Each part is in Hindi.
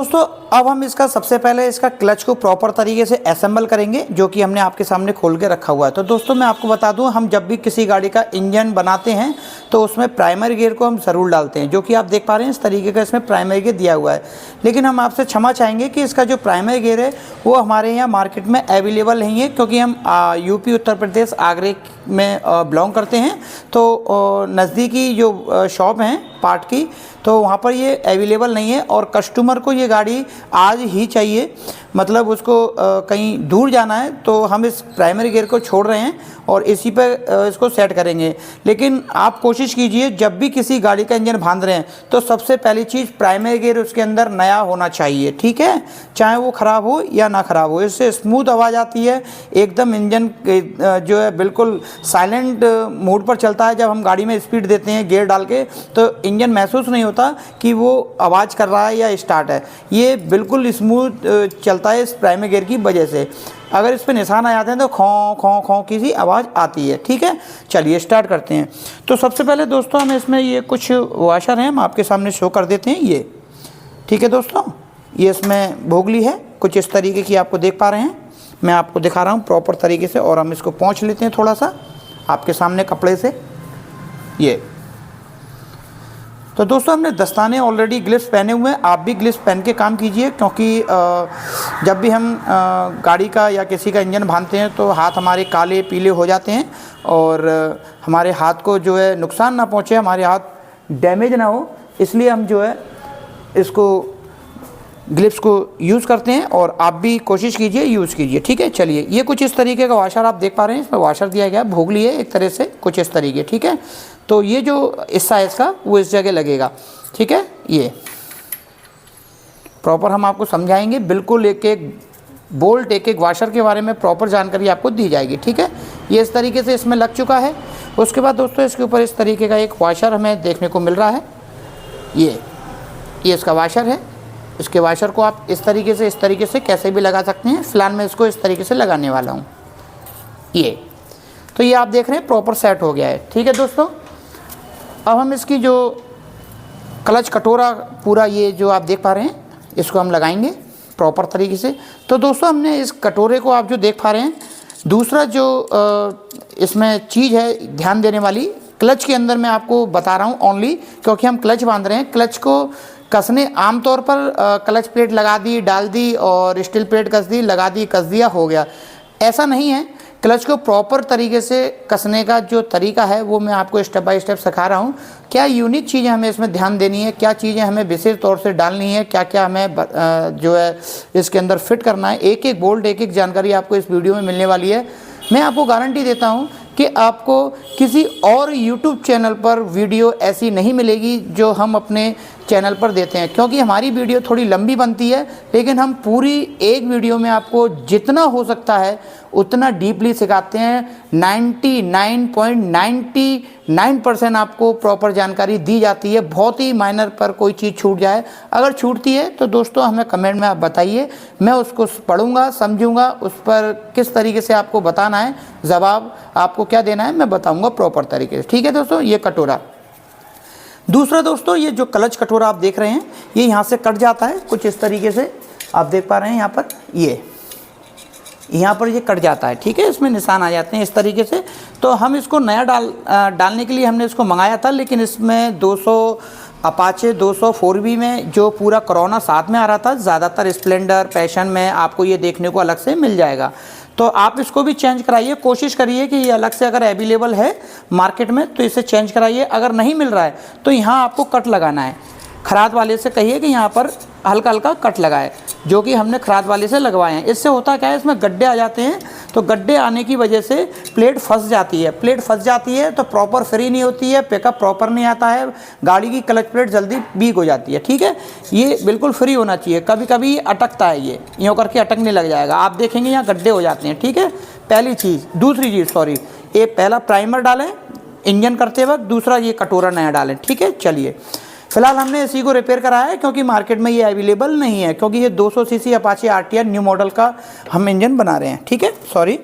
दोस्तों अब हम इसका सबसे पहले इसका क्लच को प्रॉपर तरीके से असेंबल करेंगे, जो कि हमने आपके सामने खोल के रखा हुआ है। तो दोस्तों मैं आपको बता दूं, हम जब भी किसी गाड़ी का इंजन बनाते हैं तो उसमें प्राइमरी गियर को हम ज़रूर डालते हैं, जो कि आप देख पा रहे हैं इस तरीके का इसमें प्राइमरी गियर दिया हुआ है। लेकिन हम आपसे क्षमा चाहेंगे कि इसका जो प्राइमरी गियर है वो हमारे यहाँ मार्केट में अवेलेबल नहीं है, क्योंकि हम यूपी उत्तर प्रदेश आगरे में बिलोंग करते हैं। तो नज़दीकी जो शॉप हैं पार्ट की, तो वहाँ पर ये अवेलेबल नहीं है और कस्टमर को ये गाड़ी आज ही चाहिए, मतलब उसको कहीं दूर जाना है, तो हम इस प्राइमरी गियर को छोड़ रहे हैं और इसी पे इसको सेट करेंगे। लेकिन आप कोशिश कीजिए जब भी किसी गाड़ी का इंजन बांध रहे हैं तो सबसे पहली चीज़ प्राइमरी गियर उसके अंदर नया होना चाहिए, ठीक है, चाहे वो ख़राब हो या ना ख़राब हो। इससे स्मूथ आवाज़ आती है, एकदम इंजन जो है बिल्कुल साइलेंट मोड पर चलता है। जब हम गाड़ी में स्पीड देते हैं गियर डाल के तो इंजन महसूस नहीं होता कि वो आवाज़ कर रहा है या स्टार्ट है, ये बिल्कुल स्मूथ चलता है इस प्राइमरी गियर की वजह से। अगर इस पे निशान आ जाते हैं तो खौं खौं खौं की सी आवाज़ आती है, ठीक है। चलिए स्टार्ट करते हैं। तो सबसे पहले दोस्तों हम इसमें ये कुछ वाशर हैं, हम आपके सामने शो कर देते हैं ये, ठीक है दोस्तों। ये इसमें भोगली है कुछ इस तरीके की, आपको देख पा रहे हैं, मैं आपको दिखा रहा हूँ प्रॉपर तरीके से। और हम इसको पोंछ लेते हैं थोड़ा सा आपके सामने कपड़े से ये। तो दोस्तों हमने दस्ताने ऑलरेडी ग्लिव्स पहने हुए हैं, आप भी ग्लिव्स पहन के काम कीजिए, क्योंकि जब भी हम गाड़ी का या किसी का इंजन बांधते हैं तो हाथ हमारे काले पीले हो जाते हैं और हमारे हाथ को जो है नुकसान ना पहुंचे, हमारे हाथ डैमेज ना हो, इसलिए हम जो है इसको ग्लिव्स को यूज़ करते हैं। और आप भी कोशिश कीजिए यूज़ कीजिए, ठीक है। चलिए ये कुछ इस तरीके का वाशर आप देख पा रहे हैं, इसमें वाशर दिया गया भोगली है एक तरह से कुछ इस तरीके, ठीक है। तो ये जो इस साइज़ का वो इस जगह लगेगा, ठीक है। ये प्रॉपर हम आपको समझाएंगे, बिल्कुल एक एक बोल्ट एक एक वाशर के बारे में प्रॉपर जानकारी आपको दी जाएगी, ठीक है। ये इस तरीके से इसमें लग चुका है। उसके बाद दोस्तों इसके ऊपर इस तरीके का एक वाशर हमें देखने को मिल रहा है, ये इसका वाशर है। इसके वाशर को आप इस तरीके से कैसे भी लगा सकते हैं। फ़िलहाल मैं इसको इस तरीके से लगाने वाला हूँ ये। तो ये आप देख रहे हैं प्रॉपर सेट हो गया है, ठीक है दोस्तों। अब हम इसकी जो क्लच कटोरा पूरा ये जो आप देख पा रहे हैं इसको हम लगाएंगे प्रॉपर तरीके से। तो दोस्तों हमने इस कटोरे को आप जो देख पा रहे हैं, दूसरा जो इसमें चीज़ है ध्यान देने वाली, क्लच के अंदर मैं आपको बता रहा हूँ ओनली, क्योंकि हम क्लच बांध रहे हैं। क्लच को कसने आमतौर पर क्लच प्लेट लगा दी, डाल दी और स्टील प्लेट कस दी, लगा दी, कस दिया, हो गया, ऐसा नहीं है। क्लच को प्रॉपर तरीके से कसने का जो तरीका है वो मैं आपको स्टेप बाय स्टेप सिखा रहा हूँ। क्या यूनिक चीज़ें हमें इसमें ध्यान देनी है, क्या चीज़ें हमें विशेष तौर से डालनी है, क्या क्या हमें जो है इसके अंदर फिट करना है, एक एक बोल्ट एक एक जानकारी आपको इस वीडियो में मिलने वाली है। मैं आपको गारंटी देता हूँ कि आपको किसी और YouTube चैनल पर वीडियो ऐसी नहीं मिलेगी जो हम अपने चैनल पर देते हैं, क्योंकि हमारी वीडियो थोड़ी लंबी बनती है, लेकिन हम पूरी एक वीडियो में आपको जितना हो सकता है उतना डीपली सिखाते हैं। 99.99% आपको प्रॉपर जानकारी दी जाती है। बहुत ही माइनर पर कोई चीज़ छूट जाए, अगर छूटती है तो दोस्तों हमें कमेंट में आप बताइए, मैं उसको पढ़ूंगा, समझूंगा, उस पर किस तरीके से आपको बताना है, जवाब आपको क्या देना है मैं बताऊंगा प्रॉपर तरीके से, ठीक है दोस्तों। ये कटोरा दूसरा दोस्तों, ये जो क्लच कटोरा आप देख रहे हैं ये यहाँ से कट जाता है कुछ इस तरीके से, आप देख पा रहे हैं यहाँ पर, ये यहाँ पर ये कट जाता है, ठीक है, इसमें निशान आ जाते हैं इस तरीके से। तो हम इसको नया डालने के लिए हमने इसको मंगाया था, लेकिन इसमें 200 अपाचे 200 4V में जो पूरा कोरोना साथ में आ रहा था, ज़्यादातर स्प्लेंडर पैशन में आपको ये देखने को अलग से मिल जाएगा। तो आप इसको भी चेंज कराइए, कोशिश करिए कि ये अलग से अगर अवेलेबल है मार्केट में तो इसे चेंज कराइए। अगर नहीं मिल रहा है तो यहाँ आपको कट लगाना है, खराद वाले से कहिए कि यहाँ पर हल्का हल्का कट लगाए, जो कि हमने खराद वाले से लगवाए हैं। इससे होता क्या है, इसमें गड्ढे आ जाते हैं, तो गड्ढे आने की वजह से प्लेट फंस जाती है। प्लेट फंस जाती है तो प्रॉपर फ्री नहीं होती है, पिकअप प्रॉपर नहीं आता है, गाड़ी की क्लच प्लेट जल्दी वीक हो जाती है, ठीक है। ये बिल्कुल फ्री होना चाहिए, कभी कभी अटकता है, ये यूँ करके अटकने लग जाएगा, आप देखेंगे यहाँ गड्ढे हो जाते हैं, ठीक है। पहली चीज़। दूसरी चीज़, सॉरी, ये पहला प्राइमर डालें इंजन करते वक्त, दूसरा ये कटोरा नया डालें, ठीक है। चलिए फिलहाल हमने इसी को रिपेयर कराया है, क्योंकि मार्केट में ये अवेलेबल नहीं है, क्योंकि ये 200 CC Apache RTR new model का हम इंजन बना रहे हैं, ठीक है। सॉरी,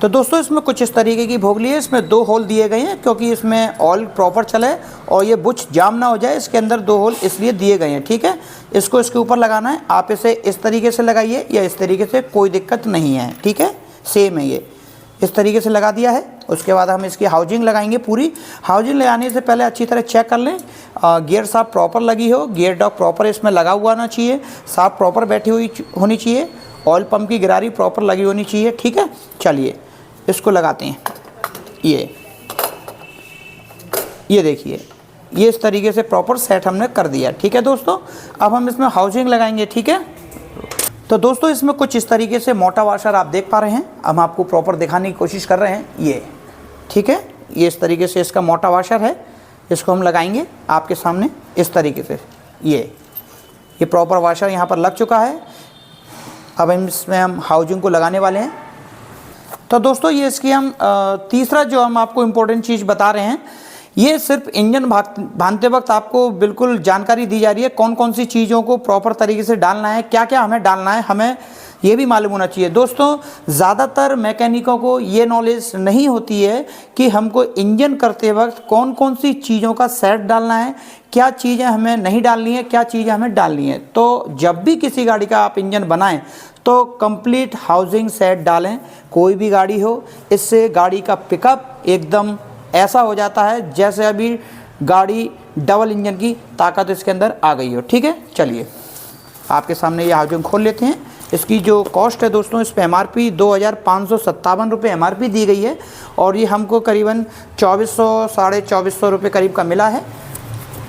तो दोस्तों इसमें कुछ इस तरीके की भोगली है, इसमें 2 होल दिए गए हैं क्योंकि इसमें ऑयल प्रॉपर चले और ये बुच जाम ना हो जाए, इसके अंदर 2 होल इसलिए दिए गए हैं। ठीक है, इसको इसके ऊपर लगाना है। आप इसे इस तरीके से लगाइए या इस तरीके से, कोई दिक्कत नहीं है। ठीक है, सेम है, ये इस तरीके से लगा दिया है। उसके बाद हम इसकी हाउजिंग लगाएंगे। पूरी हाउजिंग लगाने से पहले अच्छी तरह चेक कर लें गियर साफ प्रॉपर लगी हो, गियर डॉग प्रॉपर इसमें लगा हुआ ना चाहिए, साफ प्रॉपर बैठी हुई होनी चाहिए, ऑयल पंप की गिरारी प्रॉपर लगी होनी चाहिए। ठीक है, चलिए इसको लगाते हैं। ये देखिए, ये इस तरीके से प्रॉपर सेट हमने कर दिया। ठीक है दोस्तों, अब हम इसमें हाउजिंग लगाएंगे। ठीक है, तो दोस्तों इसमें कुछ इस तरीके से मोटा वाशर आप देख पा रहे हैं। हम आपको प्रॉपर दिखाने की कोशिश कर रहे हैं। ये ठीक है, ये इस तरीके से इसका मोटा वाशर है, इसको हम लगाएंगे आपके सामने इस तरीके से। ये प्रॉपर वाशर यहाँ पर लग चुका है। अब इसमें हम हाउजिंग को लगाने वाले हैं। तो दोस्तों ये इसकी हम तीसरा जो हम आपको इम्पोर्टेंट चीज़ बता रहे हैं, ये सिर्फ इंजन बांधते वक्त आपको बिल्कुल जानकारी दी जा रही है कौन कौन सी चीज़ों को प्रॉपर तरीके से डालना है, क्या क्या हमें डालना है, हमें ये भी मालूम होना चाहिए। दोस्तों ज़्यादातर मैकेनिकों को ये नॉलेज नहीं होती है कि हमको इंजन करते वक्त कौन कौन सी चीज़ों का सेट डालना है, क्या चीज़ें हमें नहीं डालनी है, क्या चीज़ें हमें डालनी है। तो जब भी किसी गाड़ी का आप इंजन बनाएं तो कंप्लीट हाउसिंग सेट डालें, कोई भी गाड़ी हो। इससे गाड़ी का पिकअप एकदम ऐसा हो जाता है जैसे अभी गाड़ी डबल इंजन की ताकत इसके अंदर आ गई हो। ठीक है, चलिए आपके सामने ये हाउसिंग खोल लेते हैं। इसकी जो कॉस्ट है दोस्तों, इस पर MRP 2557 रुपये MRP दी गई है और ये हमको करीबन 2400 साढ़े 2400 रुपये करीब का मिला है।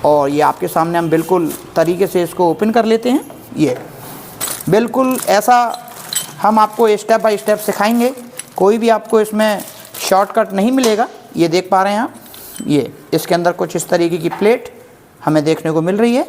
और ये आपके सामने हम बिल्कुल तरीके से इसको ओपन कर लेते हैं। ये बिल्कुल ऐसा हम आपको स्टेप बाय स्टेप सिखाएंगे, कोई भी आपको इसमें शॉर्टकट नहीं मिलेगा। ये देख पा रहे हैं आप, ये इसके अंदर कुछ इस तरीके की प्लेट हमें देखने को मिल रही है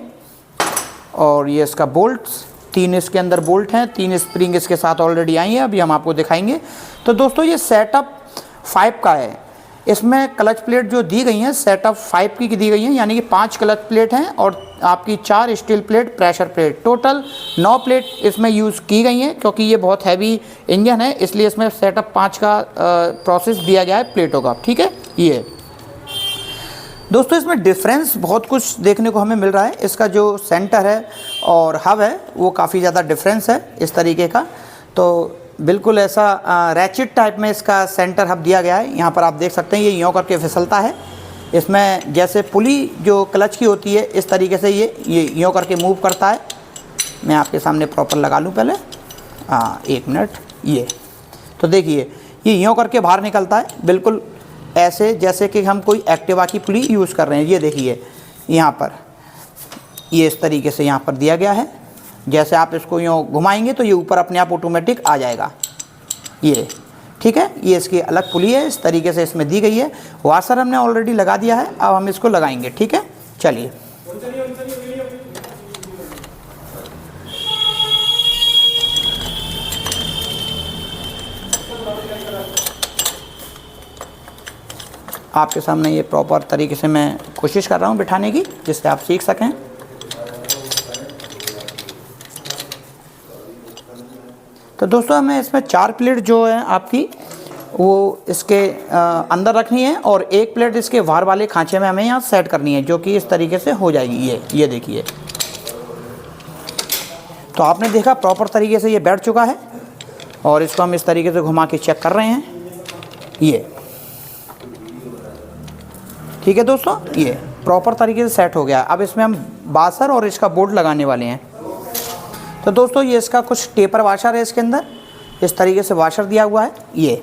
और ये इसका बोल्ट्स, 3 इसके अंदर बोल्ट हैं, 3 स्प्रिंग इसके साथ ऑलरेडी आई हैं, अभी हम आपको दिखाएंगे। तो दोस्तों ये सेटअप 5 का है। इसमें क्लच प्लेट जो दी गई हैं सेटअप 5 की दी गई हैं, यानी कि 5 क्लच प्लेट हैं और आपकी 4 steel plate, pressure plate, total 9 plate इसमें यूज़ की गई हैं। क्योंकि ये बहुत हैवी इंजन है इसलिए इसमें सेटअप 5 का प्रोसेस दिया गया है प्लेटों का। ठीक है, ये दोस्तों इसमें डिफरेंस बहुत कुछ देखने को हमें मिल रहा है। इसका जो सेंटर है और हब है वो काफ़ी ज़्यादा डिफरेंस है इस तरीके का। तो बिल्कुल ऐसा रैचिट टाइप में इसका सेंटर हब दिया गया है। यहाँ पर आप देख सकते हैं ये यूँ करके फिसलता है। इसमें जैसे पुली जो क्लच की होती है इस तरीके से ये यूँ करके मूव करता है। मैं आपके सामने प्रॉपर लगा लूँ पहले, हाँ 1 मिनट। ये तो देखिए ये यूँ करके बाहर निकलता है, बिल्कुल ऐसे जैसे कि हम कोई एक्टिवा की पुली यूज़ कर रहे हैं। ये देखिए यहाँ पर ये इस तरीके से यहाँ पर दिया गया है। जैसे आप इसको यूँ घुमाएंगे तो ये ऊपर अपने आप ऑटोमेटिक आ जाएगा। ये ठीक है, ये इसकी अलग पुली है, इस तरीके से इसमें दी गई है। वाशर हमने ऑलरेडी लगा दिया है, अब हम इसको लगाएंगे। ठीक है, चलिए आपके सामने ये प्रॉपर तरीके से मैं कोशिश कर रहा हूँ बिठाने की, जिससे आप सीख सकें। तो दोस्तों हमें इसमें 4 प्लेट जो है आपकी वो इसके अंदर रखनी है और 1 प्लेट इसके बाहर वाले खांचे में हमें यहाँ सेट करनी है, जो कि इस तरीके से हो जाएगी। ये देखिए, तो आपने देखा प्रॉपर तरीके से ये बैठ चुका है और इसको हम इस तरीके से घुमा के चेक कर रहे हैं। ये ठीक है दोस्तों, ये प्रॉपर तरीके से सेट हो गया। अब इसमें हम वाशर और इसका बोल्ट लगाने वाले हैं। तो दोस्तों ये इसका कुछ टेपर वाशर है, इसके अंदर इस तरीके से वाशर दिया हुआ है। ये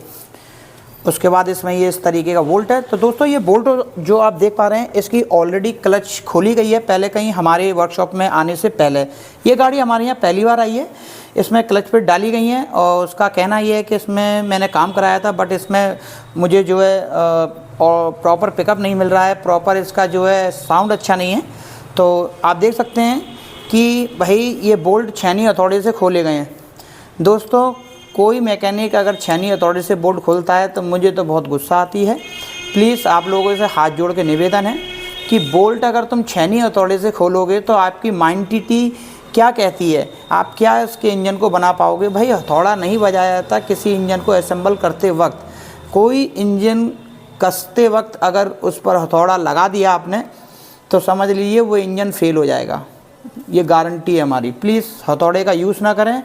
उसके बाद इसमें ये इस तरीके का बोल्ट है। तो दोस्तों ये बोल्ट जो आप देख पा रहे हैं इसकी ऑलरेडी क्लच खोली गई है पहले कहीं हमारे वर्कशॉप में आने से पहले। ये गाड़ी हमारे यहाँ पहली बार आई है। इसमें क्लच प्लेट डाली गई हैं और उसका कहना ये है कि इसमें मैंने काम कराया था बट इसमें मुझे जो है और प्रॉपर पिकअप नहीं मिल रहा है, प्रॉपर इसका जो है साउंड अच्छा नहीं है। तो आप देख सकते हैं कि भाई ये बोल्ट छैनी हथौड़े से खोले गए हैं। दोस्तों कोई मैकेनिक अगर छैनी हथौड़े से बोल्ट खोलता है तो मुझे तो बहुत गुस्सा आती है। प्लीज़ आप लोगों से हाथ जोड़ के निवेदन है कि बोल्ट अगर तुम छैनी हथौड़े से खोलोगे तो आपकी माइंडिटी क्या कहती है, आप क्या इसके इंजन को बना पाओगे। भाई हथौड़ा नहीं बजाया जाता किसी इंजन को असेंबल करते वक्त। कोई इंजन कसते वक्त अगर उस पर हथौड़ा लगा दिया आपने तो समझ लीजिए वो इंजन फेल हो जाएगा, ये गारंटी है हमारी। प्लीज़ हथौड़े का यूज़ ना करें,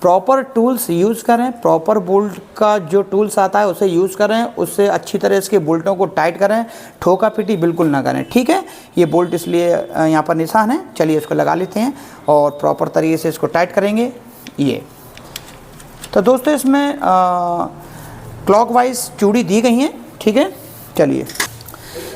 प्रॉपर टूल्स यूज़ करें, प्रॉपर बोल्ट का जो टूल्स आता है उसे यूज़ करें, उससे अच्छी तरह इसके बोल्टों को टाइट करें, ठोका पीटी बिल्कुल ना करें, ठीक है। ये बोल्ट इसलिए यहाँ पर निशान है। चलिए इसको लगा लेते हैं और प्रॉपर तरीके से इसको टाइट करेंगे। ये तो दोस्तों इसमें क्लॉकवाइज चूड़ी दी गई हैं, ठीक है। चलिए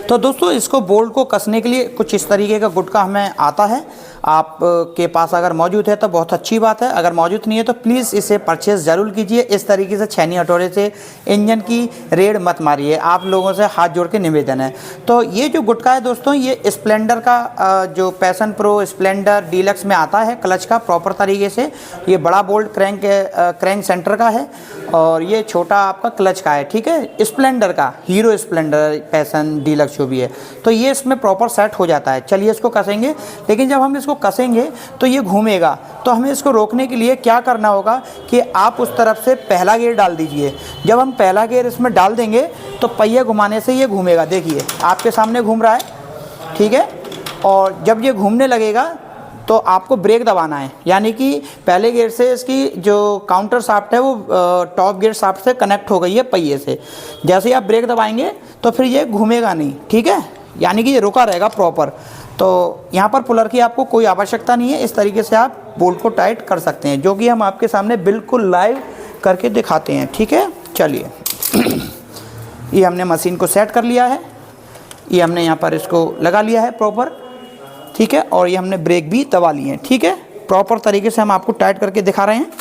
तो दोस्तों इसको बोल्ट को कसने के लिए कुछ इस तरीके का गुटका हमें आता है। आप के पास अगर मौजूद है तो बहुत अच्छी बात है, अगर मौजूद नहीं है तो प्लीज़ इसे परचेज़ ज़रूर कीजिए। इस तरीके से छेनी हथौड़े से इंजन की रेड मत मारिए, आप लोगों से हाथ जोड़ के निवेदन है। तो ये जो गुटका है दोस्तों, ये स्प्लेंडर का जो पैशन प्रो स्प्लेंडर डीलक्स में आता है क्लच का प्रॉपर तरीके से। ये बड़ा बोल्ट क्रैंक सेंटर का है और ये छोटा आपका क्लच का है, ठीक है। स्प्लेंडर का, हीरो स्प्लेंडर पैशन डीलक्स जो भी है, तो ये इसमें प्रॉपर सेट हो जाता है। चलिए इसको कसेंगे, लेकिन जब हम इसको कसेंगे तो ये घूमेगा, तो हमें इसको रोकने के लिए क्या करना होगा कि आप उस तरफ से पहला गियर डाल दीजिए। जब हम पहला गियर इसमें डाल देंगे तो पहिया घुमाने से ये घूमेगा, देखिए आपके सामने घूम रहा है, ठीक है। और जब ये घूमने लगेगा तो आपको ब्रेक दबाना है, यानी कि पहले गियर से इसकी जो काउंटर शाफ्ट है वो टॉप गियर शाफ्ट से कनेक्ट हो गई है पहिए से। जैसे ही आप ब्रेक दबाएंगे तो फिर ये घूमेगा नहीं, ठीक है, यानी कि ये रुका रहेगा प्रॉपर। तो यहाँ पर पुलर की आपको कोई आवश्यकता नहीं है, इस तरीके से आप बोल्ट को टाइट कर सकते हैं, जो कि हम आपके सामने बिल्कुल लाइव करके दिखाते हैं, ठीक है। चलिए ये हमने मशीन को सेट कर लिया है, ये हमने यहाँ पर इसको लगा लिया है प्रॉपर, ठीक है। और ये हमने ब्रेक भी दबा लिए हैं, ठीक है। प्रॉपर तरीके से हम आपको टाइट करके दिखा रहे हैं।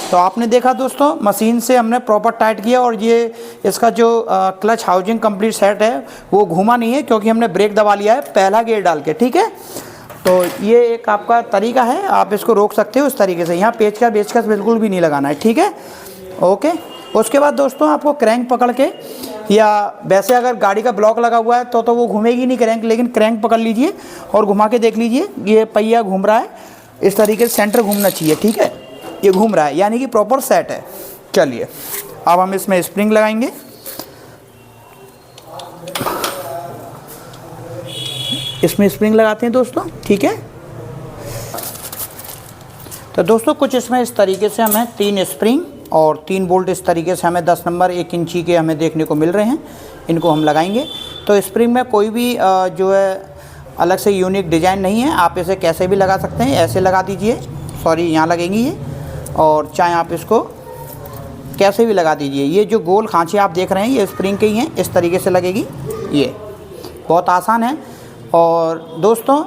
तो आपने देखा दोस्तों, मशीन से हमने प्रॉपर टाइट किया और ये इसका जो क्लच हाउसिंग कंप्लीट सेट है वो घूमा नहीं है, क्योंकि हमने ब्रेक दबा लिया है पहला गियर डाल के, ठीक है। तो ये एक आपका तरीका है, आप इसको रोक सकते हो उस तरीके से। यहाँ पेचकस बिल्कुल भी नहीं लगाना है, ठीक है, ओके। उसके बाद दोस्तों आपको क्रैंक पकड़ के, या वैसे अगर गाड़ी का ब्लॉक लगा हुआ है तो वो घूमेगी नहीं क्रैंक, लेकिन क्रैंक पकड़ लीजिए और घुमा के देख लीजिए, ये पहिया घूम रहा है, इस तरीके से सेंटर घूमना चाहिए, ठीक है। ये घूम रहा है यानी कि प्रॉपर सेट है। चलिए अब हम इसमें स्प्रिंग लगाएंगे। इसमें स्प्रिंग लगाते हैं दोस्तों, ठीक है। तो दोस्तों कुछ इसमें इस तरीके से हमें 3 स्प्रिंग और 3 बोल्ट इस तरीके से हमें 10 नंबर 1 इंची के हमें देखने को मिल रहे हैं, इनको हम लगाएंगे। तो स्प्रिंग में कोई भी जो है अलग से यूनिक डिज़ाइन नहीं है, आप इसे कैसे भी लगा सकते हैं, ऐसे लगा दीजिए, सॉरी यहाँ लगेंगी ये, और चाहे आप इसको कैसे भी लगा दीजिए। ये जो गोल खांचे आप देख रहे हैं ये स्प्रिंग के ही हैं, इस तरीके से लगेगी, ये बहुत आसान है। और दोस्तों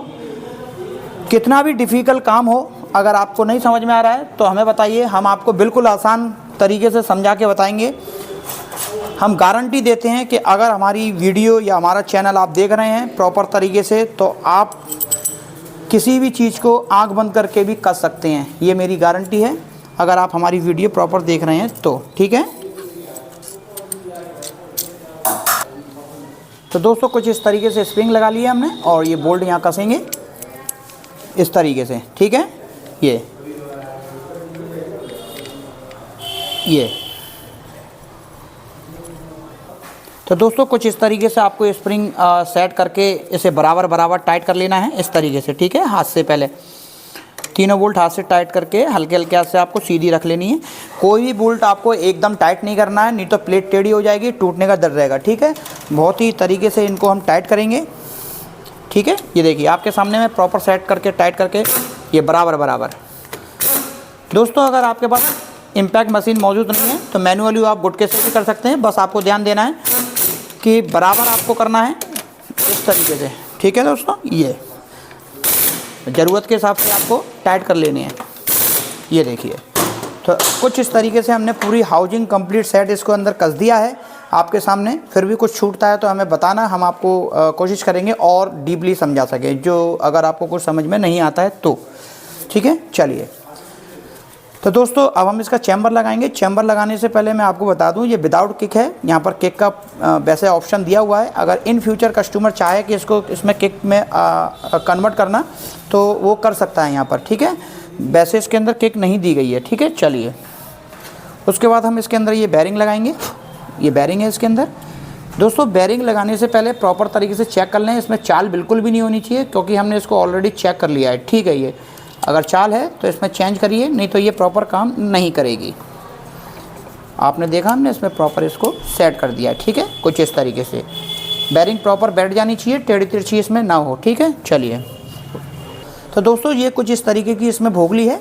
कितना भी डिफ़िकल्ट काम हो, अगर आपको नहीं समझ में आ रहा है तो हमें बताइए, हम आपको बिल्कुल आसान तरीके से समझा के बताएंगे। हम गारंटी देते हैं कि अगर हमारी वीडियो या हमारा चैनल आप देख रहे हैं प्रॉपर तरीके से तो आप किसी भी चीज़ को आंख बंद करके भी कर सकते हैं, ये मेरी गारंटी है, अगर आप हमारी वीडियो प्रॉपर देख रहे हैं तो, ठीक है। तो दोस्तों कुछ इस तरीके से स्प्रिंग लगा लिया हमने और ये बोल्ट यहाँ कसेंगे इस तरीके से, ठीक है। ये तो दोस्तों कुछ इस तरीके से आपको स्प्रिंग सेट करके इसे बराबर टाइट कर लेना है इस तरीके से, ठीक है। हाथ से पहले तीनों बोल्ट हाथ से टाइट करके हल्के हल्के हाथ से आपको सीधी रख लेनी है। कोई भी बोल्ट आपको एकदम टाइट नहीं करना है, नहीं तो प्लेट टेढ़ी हो जाएगी, टूटने का डर रहेगा, ठीक है। बहुत ही तरीके से इनको हम टाइट करेंगे, ठीक है। ये देखिए आपके सामने मैं प्रॉपर सेट करके टाइट करके ये बराबर। दोस्तों अगर आपके पास इम्पैक्ट मशीन मौजूद नहीं है तो मैनुअली आप गुटके से भी कर सकते हैं, बस आपको ध्यान देना है कि बराबर आपको करना है इस तरीके से, ठीक है दोस्तों। ये ज़रूरत के हिसाब से आपको टाइट कर लेने हैं, ये देखिए। तो कुछ इस तरीके से हमने पूरी हाउसिंग कंप्लीट सेट इसको अंदर कस दिया है आपके सामने। फिर भी कुछ छूटता है तो हमें बताना, हम आपको कोशिश करेंगे और डीपली समझा सकें, जो अगर आपको कुछ समझ में नहीं आता है तो, ठीक है। चलिए तो दोस्तों अब हम इसका चैम्बर लगाएंगे। चैम्बर लगाने से पहले मैं आपको बता दूं ये विदाउट किक है, यहाँ पर किक का वैसे ऑप्शन दिया हुआ है। अगर इन फ्यूचर कस्टमर चाहे कि इसको इसमें किक में कन्वर्ट करना तो वो कर सकता है यहाँ पर, ठीक है। वैसे इसके अंदर किक नहीं दी गई है, ठीक है। चलिए उसके बाद हम इसके अंदर ये बेरिंग लगाएंगे। ये बेरिंग है इसके अंदर। दोस्तों बेरिंग लगाने से पहले प्रॉपर तरीके से चेक कर लें, इसमें चाल बिल्कुल भी नहीं होनी चाहिए, क्योंकि हमने इसको ऑलरेडी चेक कर लिया है। ठीक है, ये अगर चाल है तो इसमें चेंज करिए, नहीं तो ये प्रॉपर काम नहीं करेगी। आपने देखा हमने इसमें प्रॉपर इसको सेट कर दिया है। ठीक है, कुछ इस तरीके से बेरिंग प्रॉपर बैठ जानी चाहिए, टेढ़ी तिरछी इसमें ना हो। ठीक है, चलिए। तो दोस्तों ये कुछ इस तरीके की इसमें भोगली है।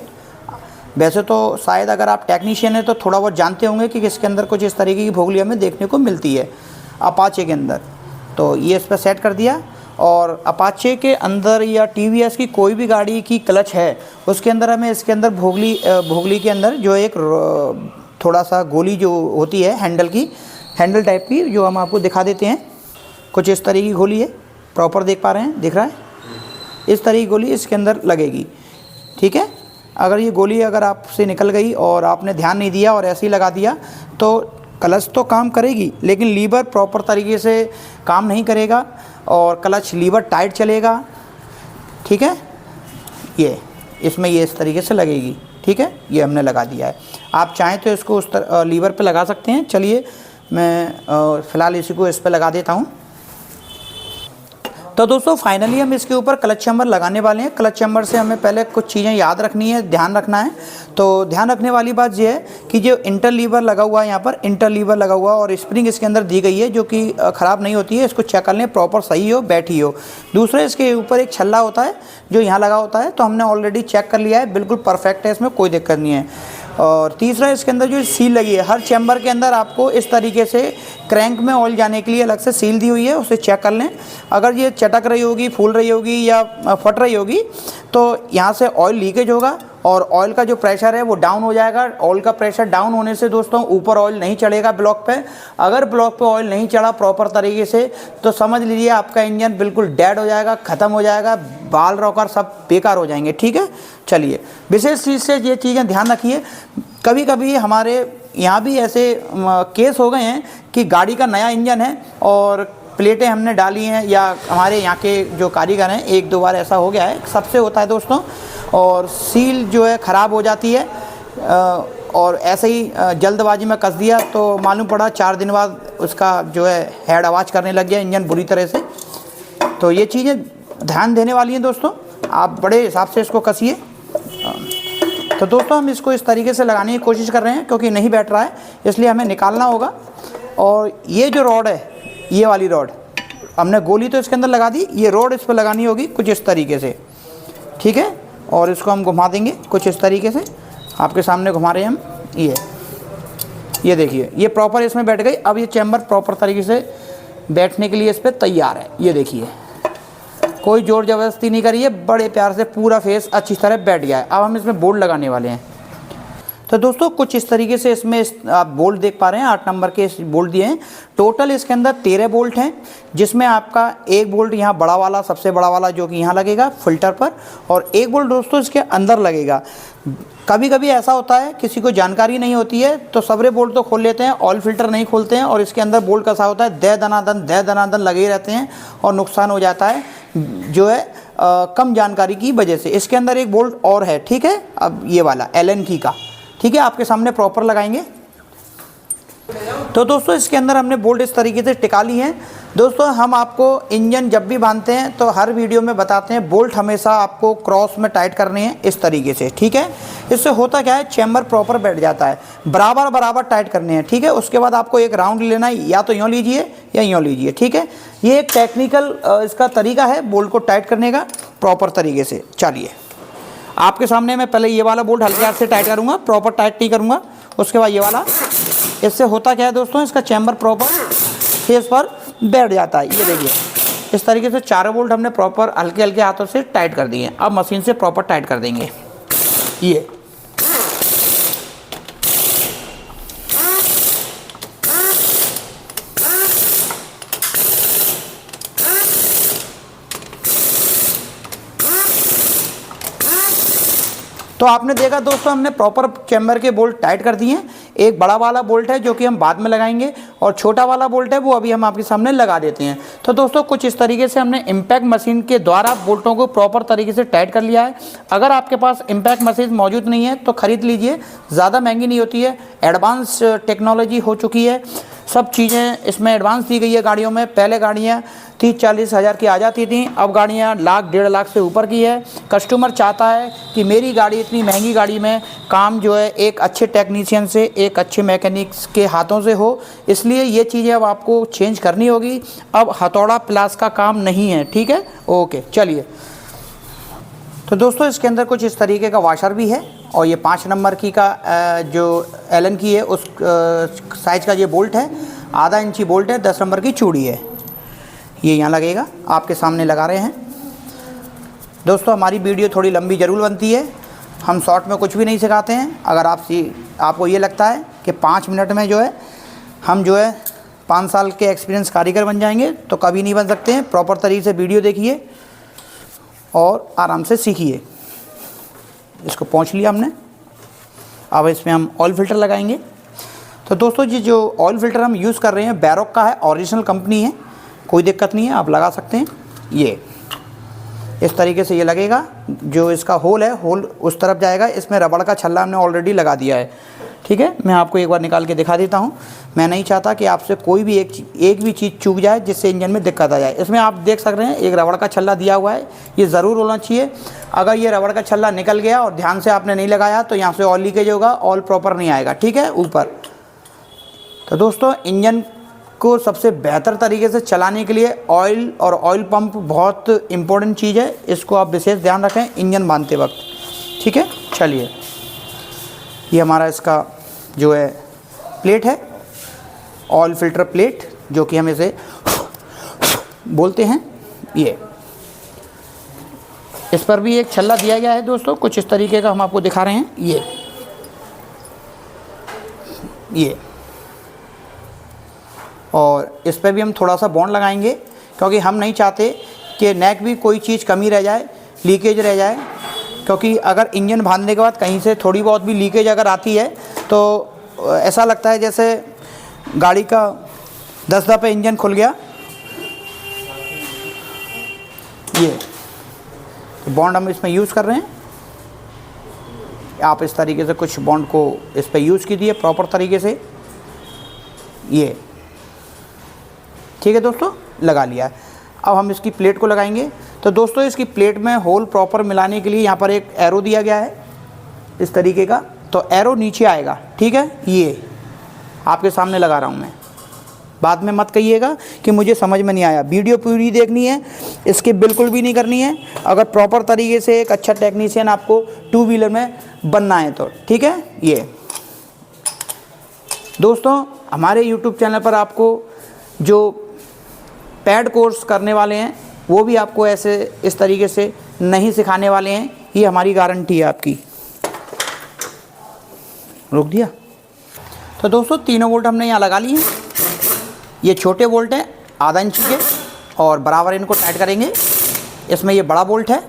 वैसे तो शायद अगर आप टेक्नीशियन हैं तो थोड़ा बहुत जानते होंगे कि इसके अंदर कुछ इस तरीके की भोगली हमें देखने को मिलती है अपाचे के अंदर। तो ये इस पर सेट कर दिया। और अपाचे के अंदर या टीवीएस की कोई भी गाड़ी की क्लच है उसके अंदर हमें इसके अंदर भोगली के अंदर जो एक थोड़ा सा गोली जो होती है हैंडल टाइप की, जो हम आपको दिखा देते हैं। कुछ इस तरीके की गोली है, प्रॉपर देख पा रहे हैं, दिख रहा है? इस तरह की गोली इसके अंदर लगेगी। ठीक है, अगर ये गोली अगर आपसे निकल गई और आपने ध्यान नहीं दिया और ऐसे ही लगा दिया तो क्लच तो काम करेगी, लेकिन लीवर प्रॉपर तरीके से काम नहीं करेगा और क्लच लीवर टाइट चलेगा। ठीक है, ये इसमें ये इस तरीके से लगेगी। ठीक है, ये हमने लगा दिया है। आप चाहें तो इसको उस लीवर पे लगा सकते हैं। चलिए मैं फ़िलहाल इसी को इस पे लगा देता हूँ। तो दोस्तों फाइनली हम इसके ऊपर क्लच चैम्बर लगाने वाले हैं। क्लच चैम्बर से हमें पहले कुछ चीज़ें याद रखनी है, ध्यान रखना है। तो ध्यान रखने वाली बात ये है कि जो इंटरलीवर लगा हुआ है, यहाँ पर इंटरलीवर लगा हुआ और स्प्रिंग इसके अंदर दी गई है जो कि ख़राब नहीं होती है। इसको चेक कर लें प्रॉपर सही हो, बैठी हो। दूसरा इसके ऊपर एक छल्ला होता है जो यहाँ लगा होता है, तो हमने ऑलरेडी चेक कर लिया है, बिल्कुल परफेक्ट है, इसमें कोई दिक्कत नहीं है। और तीसरा इसके अंदर जो सील लगी है, हर चैम्बर के अंदर आपको इस तरीके से क्रैंक में ऑयल जाने के लिए अलग से सील दी हुई है, उसे चेक कर लें। अगर ये चटक रही होगी, फूल रही होगी या फट रही होगी तो यहाँ से ऑयल लीकेज होगा और ऑयल का जो प्रेशर है वो डाउन हो जाएगा। ऑयल का प्रेशर डाउन होने से दोस्तों ऊपर ऑयल नहीं चढ़ेगा ब्लॉक पे। अगर ब्लॉक पे ऑयल नहीं चढ़ा प्रॉपर तरीके से तो समझ लीजिए आपका इंजन बिल्कुल डेड हो जाएगा, ख़त्म हो जाएगा, बाल रॉकर सब बेकार हो जाएंगे। ठीक है, चलिए विशेष चीज़ से ये चीज़ें ध्यान रखिए। कभी कभी हमारे यहाँ भी ऐसे केस हो गए हैं कि गाड़ी का नया इंजन है और प्लेटें हमने डाली हैं, या हमारे यहाँ के जो कारीगर हैं, एक दो बार ऐसा हो गया है, सबसे होता है दोस्तों, और सील जो है ख़राब हो जाती है और ऐसे ही जल्दबाजी में कस दिया तो मालूम पड़ा 4 दिन बाद उसका जो है हेड आवाज़ करने लग गया इंजन बुरी तरह से। तो ये चीज़ें ध्यान देने वाली हैं दोस्तों, आप बड़े हिसाब से इसको कसिए। तो दोस्तों हम इसको इस तरीके से लगाने की कोशिश कर रहे हैं क्योंकि नहीं बैठ रहा है, इसलिए हमें निकालना होगा। और ये जो रॉड है, ये वाली रॉड हमने गोली तो इसके अंदर लगा दी, ये रॉड इस पर लगानी होगी कुछ इस तरीके से। ठीक है, और इसको हम घुमा देंगे कुछ इस तरीके से, आपके सामने घुमा रहे हैं हम। ये देखिए ये प्रॉपर इसमें बैठ गई। अब ये चैम्बर प्रॉपर तरीके से बैठने के लिए इस पर तैयार है। ये देखिए कोई जोर ज़बरदस्ती नहीं करी है, बड़े प्यार से पूरा फेस अच्छी तरह बैठ गया है। अब हम इसमें बोल्ट लगाने वाले हैं। तो दोस्तों कुछ इस तरीके से इसमें आप बोल्ट देख पा रहे हैं, 8 नंबर के बोल्ट दिए हैं। टोटल इसके अंदर 13 बोल्ट हैं, जिसमें आपका एक बोल्ट यहाँ बड़ा वाला, सबसे बड़ा वाला जो कि यहाँ लगेगा फिल्टर पर, और एक बोल्ट दोस्तों इसके अंदर लगेगा। कभी कभी ऐसा होता है किसी को जानकारी नहीं होती है तो सबरे बोल्ट तो खोल लेते हैं, ऑयल फिल्टर नहीं खोलते हैं और इसके अंदर बोल्ट कसा होता है, दे दनादन लगे रहते हैं और नुकसान हो जाता है जो है कम जानकारी की वजह से। इसके अंदर एक बोल्ट और है। ठीक है, अब ये वाला एलन की का, ठीक है, आपके सामने प्रॉपर लगाएंगे। तो दोस्तों इसके अंदर हमने बोल्ट इस तरीके से टिका ली हैं। दोस्तों हम आपको इंजन जब भी बांधते हैं तो हर वीडियो में बताते हैं बोल्ट हमेशा आपको क्रॉस में टाइट करने हैं इस तरीके से। ठीक है, इससे होता क्या है, चैम्बर प्रॉपर बैठ जाता है, बराबर टाइट करने हैं। ठीक है, उसके बाद आपको एक राउंड लेना है, या तो यूँ लीजिए या यूँ लीजिए। ठीक है, ये एक टेक्निकल इसका तरीका है बोल्ट को टाइट करने का प्रॉपर तरीके से। चलिए आपके सामने मैं पहले ये वाला बोल्ट हल्के हाथ से टाइट करूँगा, प्रॉपर टाइट नहीं करूँगा। उसके बाद ये वाला, इससे होता क्या है दोस्तों, इसका चैम्बर प्रॉपर फेस पर बैठ जाता है। ये देखिए इस तरीके से 4 बोल्ट हमने प्रॉपर हल्के हाथों से टाइट कर दिए। अब मशीन से प्रॉपर टाइट कर देंगे। ये तो आपने देखा दोस्तों हमने प्रॉपर चैम्बर के बोल्ट टाइट कर दिए हैं। एक बड़ा वाला बोल्ट है जो कि हम बाद में लगाएंगे और छोटा वाला बोल्ट है वो अभी हम आपके सामने लगा देते हैं। तो तो दोस्तों कुछ इस तरीके से हमने इम्पैक्ट मशीन के द्वारा बोल्टों को प्रॉपर तरीके से टाइट कर लिया है। अगर आपके पास इम्पैक्ट मशीन मौजूद नहीं है तो ख़रीद लीजिए, ज़्यादा महंगी नहीं होती है, एडवांस टेक्नोलॉजी हो चुकी है, सब चीज़ें इसमें एडवांस दी गई है गाड़ियों में। पहले गाड़ियाँ 30-40 हज़ार की आ जाती थी, अब गाड़ियाँ लाख 1.5 लाख से ऊपर की है। कस्टमर चाहता है कि मेरी गाड़ी, इतनी महंगी गाड़ी में काम जो है एक अच्छे टेक्नीशियन से, एक अच्छे मैकेनिक्स के हाथों से हो, इसलिए ये चीज़ें अब आपको चेंज करनी होगी। अब हथौड़ा प्लास का काम नहीं है, ठीक है। ओके चलिए, तो दोस्तों इसके अंदर कुछ इस तरीके का वाशर भी है और ये 5 नंबर की का जो एलन की है उस साइज़ का ये बोल्ट है, आधा इंची बोल्ट है, 10 नंबर की चूड़ी है, ये यहाँ लगेगा, आपके सामने लगा रहे हैं। दोस्तों हमारी वीडियो थोड़ी लंबी ज़रूर बनती है, हम शॉर्ट में कुछ भी नहीं सिखाते हैं। अगर आपको ये लगता है कि 5 मिनट में जो है हम जो है 5 साल के एक्सपीरियंस कारीगर बन जाएंगे, तो कभी नहीं बन सकते हैं। प्रॉपर तरीके से वीडियो देखिए और आराम से सीखिए। इसको पोंछ लिया हमने, अब इसमें हम ऑयल फ़िल्टर लगाएंगे। तो दोस्तों जी जो ऑयल फ़िल्टर हम यूज़ कर रहे हैं बैरोक का है, ओरिजिनल कंपनी है, कोई दिक्कत नहीं है, आप लगा सकते हैं। ये इस तरीके से ये लगेगा, जो इसका होल है होल उस तरफ जाएगा। इसमें रबड़ का छल्ला हमने ऑलरेडी लगा दिया है, ठीक है। मैं आपको एक बार निकाल के दिखा देता हूँ। मैं नहीं चाहता कि आपसे कोई भी एक भी चीज़ चूक जाए जिससे इंजन में दिक्कत आ जाए। इसमें आप देख सक रहे हैं एक रबड़ का छल्ला दिया हुआ है, ये ज़रूर होना चाहिए। अगर ये रबड़ का छल्ला निकल गया और ध्यान से आपने नहीं लगाया तो यहाँ से ऑयल लीकेज होगा, ऑयल प्रॉपर नहीं आएगा, ठीक है, ऊपर। तो दोस्तों इंजन को सबसे बेहतर तरीके से चलाने के लिए ऑयल और ऑयल पंप बहुत इम्पोर्टेंट चीज़ है, इसको आप विशेष ध्यान रखें इंजन बांधते वक्त, ठीक है। चलिए, ये हमारा इसका जो है प्लेट है, ऑयल फ़िल्टर प्लेट, जो कि हम इसे बोलते हैं। ये इस पर भी एक छल्ला दिया गया है दोस्तों, कुछ इस तरीके का हम आपको दिखा रहे हैं। ये और इस पर भी हम थोड़ा सा बॉन्ड लगाएंगे, क्योंकि हम नहीं चाहते कि नेक भी कोई चीज़ कमी रह जाए, लीकेज रह जाए। क्योंकि अगर इंजन बांधने के बाद कहीं से थोड़ी बहुत भी लीकेज अगर आती है तो ऐसा लगता है जैसे गाड़ी का 10 दफ़े इंजन खुल गया। ये तो बॉन्ड हम इसमें यूज़ कर रहे हैं, आप इस तरीके से कुछ बॉन्ड को इस पर यूज़ कीजिए प्रॉपर तरीके से। ये ठीक है दोस्तों, लगा लिया है। अब हम इसकी प्लेट को लगाएंगे। तो दोस्तों इसकी प्लेट में होल प्रॉपर मिलाने के लिए यहाँ पर एक एरो दिया गया है इस तरीके का, तो एरो नीचे आएगा, ठीक है। ये आपके सामने लगा रहा हूँ मैं, बाद में मत कहिएगा कि मुझे समझ में नहीं आया। वीडियो पूरी देखनी है, इसकी बिल्कुल भी नहीं करनी है, अगर प्रॉपर तरीके से एक अच्छा टेक्नीशियन आपको 2 व्हीलर में बनना है तो, ठीक है। ये दोस्तों हमारे YouTube चैनल पर आपको जो पैड कोर्स करने वाले हैं वो भी आपको ऐसे इस तरीके से नहीं सिखाने वाले हैं, ये हमारी गारंटी है आपकी। रोक दिया। तो दोस्तों तीनों बोल्ट हमने यहाँ लगा लिए हैं। ये छोटे बोल्ट हैं आधा इंच के और बराबर इनको टाइट करेंगे। इसमें ये बड़ा बोल्ट है।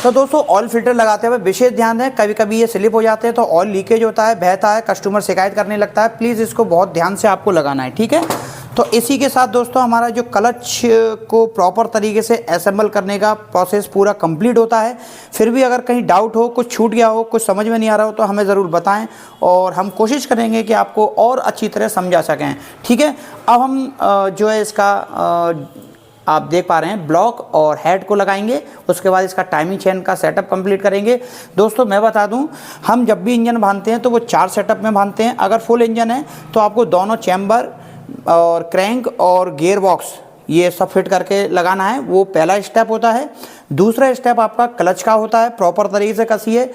तो दोस्तों ऑयल फ़िल्टर लगाते हुए विशेष ध्यान दें, कभी कभी ये स्लिप हो जाते हैं तो ऑयल लीकेज होता है, बहता है, कस्टमर शिकायत करने लगता है। प्लीज़ इसको बहुत ध्यान से आपको लगाना है, ठीक है। तो इसी के साथ दोस्तों हमारा जो क्लच को प्रॉपर तरीके से असेंबल करने का प्रोसेस पूरा कंप्लीट होता है। फिर भी अगर कहीं डाउट हो, कुछ छूट गया हो, कुछ समझ में नहीं आ रहा हो तो हमें ज़रूर बताएं और हम कोशिश करेंगे कि आपको और अच्छी तरह समझा सकें, ठीक है। अब हम जो है इसका आप देख पा रहे हैं ब्लॉक और हेड को लगाएंगे, उसके बाद इसका टाइमिंग चेन का सेटअप कंप्लीट करेंगे। दोस्तों मैं बता दूं, हम जब भी इंजन बांधते हैं तो वो 4 सेटअप में बांधते हैं। अगर फुल इंजन है तो आपको दोनों चैम्बर और क्रैंक और गियर बॉक्स ये सब फिट करके लगाना है, वो पहला स्टेप होता है। दूसरा स्टेप आपका क्लच का होता है, प्रॉपर तरीके से कसिए।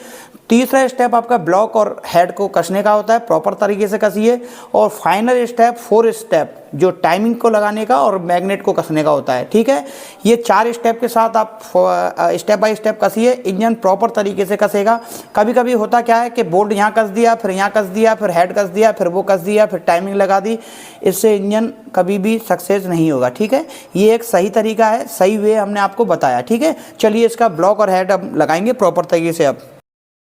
तीसरा स्टेप आपका ब्लॉक और हेड को कसने का होता है, प्रॉपर तरीके से कसिए। और फाइनल स्टेप 4 स्टेप जो टाइमिंग को लगाने का और मैग्नेट को कसने का होता है, ठीक है। ये 4 स्टेप के साथ आप स्टेप बाय स्टेप कसिए, इंजन प्रॉपर तरीके से कसेगा। कभी कभी होता क्या है कि बोल्ट यहाँ कस दिया, फिर यहाँ कस दिया, फिर हेड कस दिया, फिर वो कस दिया, फिर टाइमिंग लगा दी, इससे इंजन कभी भी सक्सेस नहीं होगा, ठीक है। ये एक सही तरीका है, सही वे हमने आपको बताया, ठीक है। चलिए इसका ब्लॉक और हेड अब लगाएंगे प्रॉपर तरीके से। अब